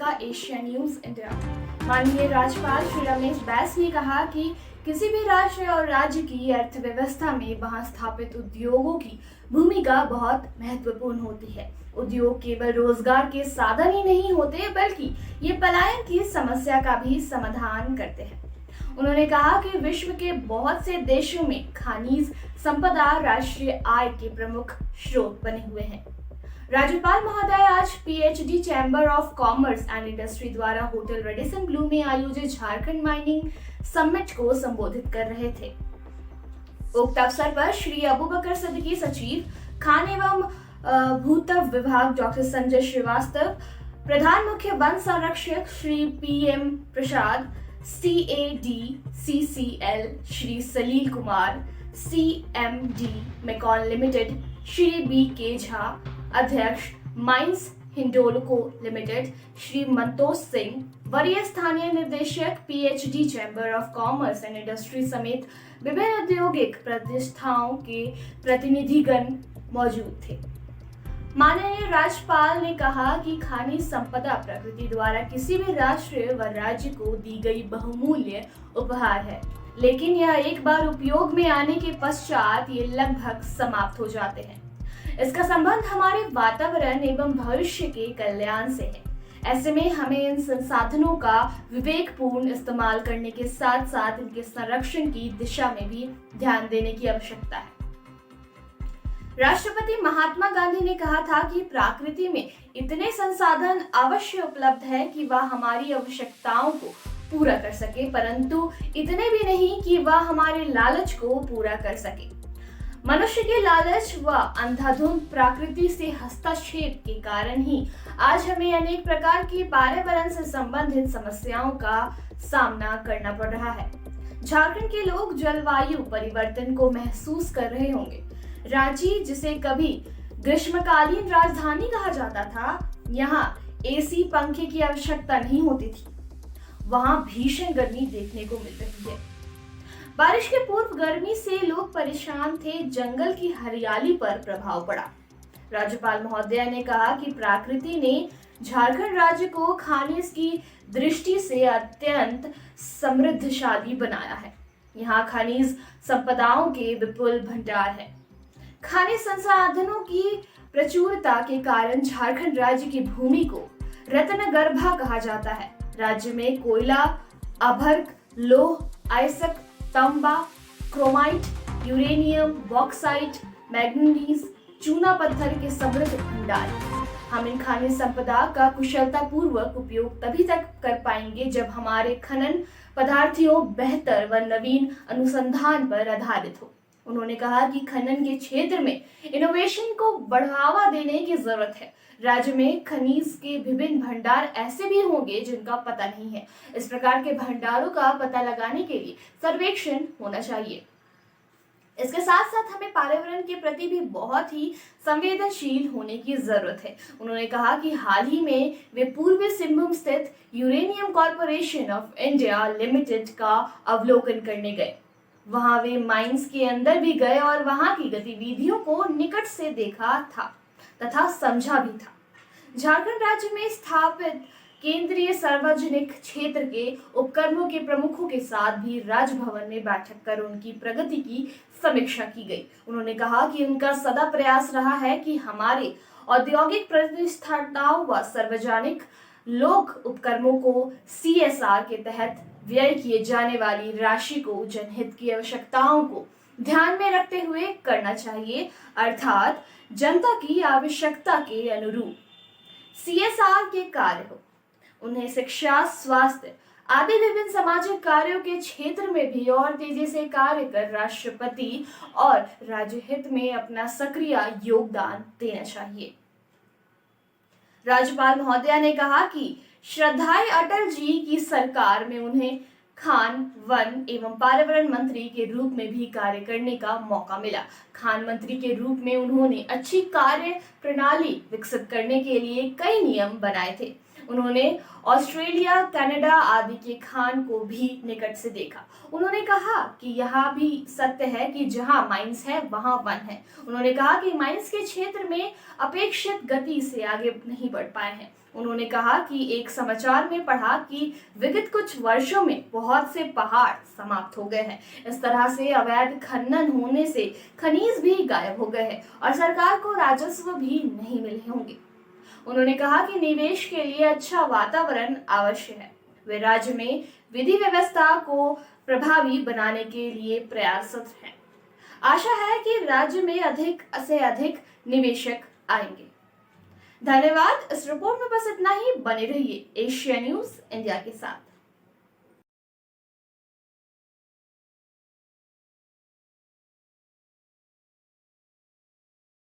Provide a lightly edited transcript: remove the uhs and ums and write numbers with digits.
का Asia news India. माननीय राज्यपाल श्री रमेश बैस ने कहा कि किसी भी राष्ट्र और राज्य की अर्थव्यवस्था में वहां स्थापित उद्योगों की भूमिका बहुत महत्वपूर्ण होती है। उद्योग केवल रोजगार के साधन ही नहीं होते, बल्कि ये पलायन की समस्या का भी समाधान करते हैं। उन्होंने कहा कि विश्व के बहुत से देशों में खनिज संपदा राष्ट्रीय आय के प्रमुख स्रोत बने हुए हैं। राज्यपाल महोदय आज PhD chamber of commerce and industry द्वारा होटल रेडिसन ब्लू में आयोजित झारखंड माइनिंग समिट को संबोधित कर रहे थे। उक्त अवसर पर श्री अबूबकर सिद्दीकी सचिव खान एवं भूतत्व विभाग डॉक्टर संजय श्रीवास्तव, प्रधान मुख्य वन संरक्षक Shri PM Prasad, CADCCL Shri Salil Kumar, CMD MECON limited Shri BK Jha, अध्यक्ष माइंस हिंडोल्को लिमिटेड श्री मंतोष सिंह, वरीय स्थानीय निदेशक PhD chamber of commerce and industry समेत विभिन्न औद्योगिक प्रतिष्ठानों के प्रतिनिधिगण मौजूद थे। माननीय राज्यपाल ने कहा कि खनिज संपदा प्रकृति द्वारा किसी भी राष्ट्र व राज्य को दी गई बहुमूल्य उपहार है, लेकिन यह एक बार उपयोग में आने के पश्चात ये लगभग समाप्त हो जाते हैं। इसका संबंध हमारे वातावरण एवं भविष्य के कल्याण से है। ऐसे में हमें इन संसाधनों का विवेकपूर्ण इस्तेमाल करने के साथ साथ इनके संरक्षण की दिशा में भी ध्यान देने की आवश्यकता है। राष्ट्रपति महात्मा गांधी ने कहा था कि प्रकृति में इतने संसाधन अवश्य उपलब्ध हैं कि वह हमारी आवश्यकताओं को पूरा कर सके, परंतु इतने भी नहीं कि वह हमारे लालच को पूरा कर सके। मनुष्य के लालच व अंधाधुंध प्रकृति से हस्तक्षेप के कारण ही आज हमें अनेक प्रकार की पर्यावरण से संबंधित समस्याओं का सामना करना पड़ रहा है। झारखंड के लोग जलवायु परिवर्तन को महसूस कर रहे होंगे। रांची, जिसे कभी ग्रीष्मकालीन राजधानी कहा जाता था, यहाँ AC पंखे की आवश्यकता नहीं होती थी। वहां भीषण गर्मी देखने को मिल रही है। बारिश के पूर्व गर्मी से लोग परेशान थे, जंगल की हरियाली पर प्रभाव पड़ा। राज्यपाल महोदय ने कहा कि प्रकृति ने झारखंड राज्य को खनिज की दृष्टि से अत्यंत समृद्धशाली बनाया है। यहाँ खनिज संपदाओं के विपुल भंडार है। खनिज संसाधनों की प्रचुरता के कारण झारखंड राज्य की भूमि को रत्नगर्भा कहा जाता है। राज्य में कोयला, अभ्रक, लौह, अयस्क, तांबा, क्रोमाइट, यूरेनियम, बॉक्साइट, मैग्नीज, चूना पत्थर के समृद्ध भंडार। हम इन खनिज संपदा का कुशलता पूर्वक उपयोग तभी तक कर पाएंगे जब हमारे खनन पदार्थों बेहतर व नवीन अनुसंधान पर आधारित हो। उन्होंने कहा कि खनन के क्षेत्र में इनोवेशन को बढ़ावा देने की जरूरत है। राज्य में खनिज के विभिन्न भंडार ऐसे भी होंगे जिनका पता नहीं है। इस प्रकार के भंडारों का पता लगाने के लिए सर्वेक्षण होना चाहिए। इसके साथ साथ हमें पर्यावरण के प्रति भी बहुत ही संवेदनशील होने की जरूरत है। उन्होंने कहा कि हाल ही में वे पूर्वी सिंहभूम स्थित uranium corporation of India limited का अवलोकन करने गए। वहां वे माइंस के अंदर भी गए और वहां की गतिविधियों को निकट से देखा था तथा समझा भी था। झारखंड राज्य में स्थापित केंद्रीय सार्वजनिक क्षेत्र के उपक्रमों के प्रमुखों के साथ भी राजभवन में बैठक कर उनकी प्रगति की समीक्षा की गई। उन्होंने कहा कि उनका सदा प्रयास रहा है कि हमारे औद्योगिक प्रतिष्ठानों व सार्वजनिक लोक उपक्रमों को CSR के तहत व्यय किए जाने वाली राशि को जनहित की आवश्यकताओं को ध्यान में रखते हुए करना चाहिए, अर्थात जनता की आवश्यकता के अनुरूप CSR के कार्य हो। उन्हें शिक्षा, स्वास्थ्य आदि विभिन्न सामाजिक कार्यों के क्षेत्र में भी और तेजी से कार्य कर राष्ट्रपति और राज्य हित में अपना सक्रिय योगदान देना चाहिए। राज्यपाल महोदया ने कहा कि श्रद्धाएं अटल जी की सरकार में उन्हें खान, वन एवं पर्यावरण मंत्री के रूप में भी कार्य करने का मौका मिला। खान मंत्री के रूप में उन्होंने अच्छी कार्य प्रणाली विकसित करने के लिए कई नियम बनाए थे। उन्होंने ऑस्ट्रेलिया, कनाडा आदि के खान को भी निकट से देखा। उन्होंने कहा कि यह भी सत्य है कि जहां माइंस है वहां वन है। उन्होंने कहा कि माइंस के क्षेत्र में अपेक्षित गति से आगे नहीं बढ़ पाए हैं। उन्होंने कहा कि एक समाचार में पढ़ा कि विगत कुछ वर्षों में बहुत से पहाड़ समाप्त हो गए हैं। इस तरह से अवैध खनन होने से खनिज भी गायब हो गए हैं और सरकार को राजस्व भी नहीं मिले होंगे। उन्होंने कहा कि निवेश के लिए अच्छा वातावरण आवश्यक है। वे राज्य में विधि व्यवस्था को प्रभावी बनाने के लिए प्रयासरत हैं। आशा है कि राज्य में अधिक से अधिक निवेशक आएंगे। धन्यवाद। इस रिपोर्ट में बस इतना ही। बने रहिए एशिया न्यूज इंडिया के साथ।